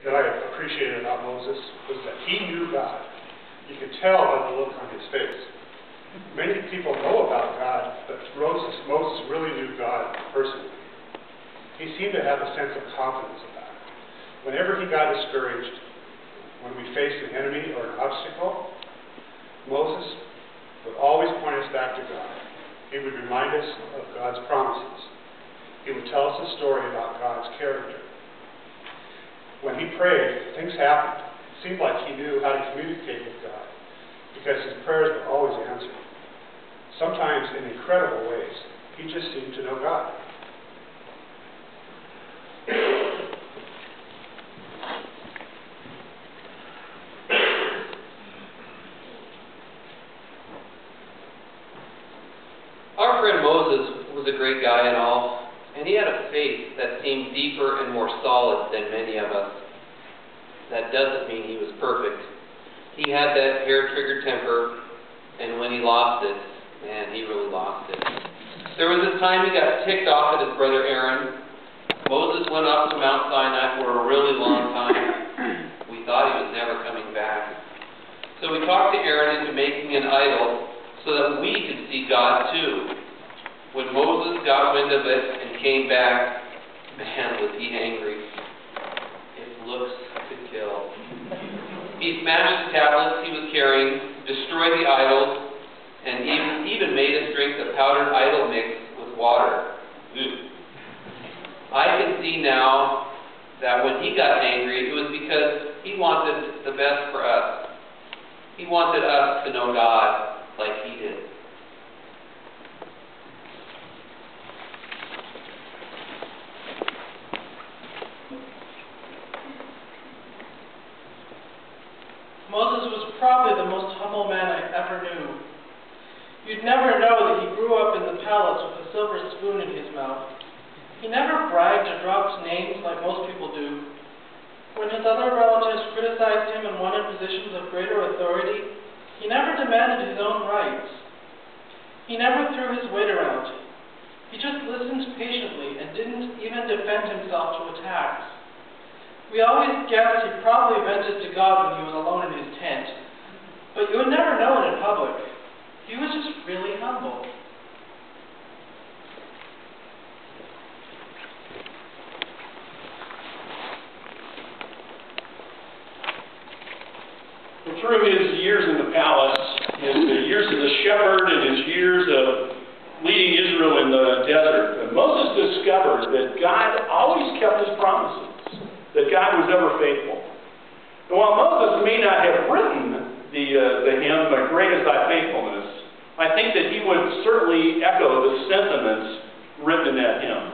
that I appreciated about Moses was that he knew God. You could tell by the look on his face. Many people know about God, but Moses really knew God personally. He seemed to have a sense of confidence about it. Whenever he got discouraged, when we faced an enemy or an obstacle, Moses would always point us back to God. He would remind us of God's promises. He would tell us a story about God's character. When he prayed, things happened. It seemed like he knew how to communicate with God because his prayers were always answered. Sometimes in incredible ways. He just seemed to know God. Our friend Moses was a great guy and all, and he had a faith that seemed deeper and more solid than many of us. That doesn't mean he was perfect. He had that hair-trigger temper, and when he lost it, man, he really lost it. There was this time he got ticked off at his brother Aaron. Moses went up to Mount Sinai for a really long time. We thought he was never coming back. So we talked to Aaron into making an idol so that we could see God too. When Moses got wind of it and came back, man, was he angry. If looks could kill. He smashed the tablets he was carrying, destroyed the idols, and even made us drink the powdered idol mix with water. Ew. I can see now that when he got angry, it was because he wanted the best for us. He wanted us to know God like he did. Moses was probably the most humble man I ever knew. You'd never know that he grew up in the palace with a silver spoon in his mouth. He never bragged or dropped names like most people do. When his other relatives criticized him and wanted positions of greater authority, he never demanded his own rights. He never threw his weight around. He just listened patiently and didn't even defend himself to attacks. We always guessed he probably vented to God when he was alone in his tent, but you would never know it in public. He was just really humble. Through his years in the palace, his years as a shepherd and his years of leading Israel in the desert, Moses discovered that God always kept his promises, that God was ever faithful. And while Moses may not have written the hymn, "Great is thy faithfulness," I think that he would certainly echo the sentiments written in that hymn.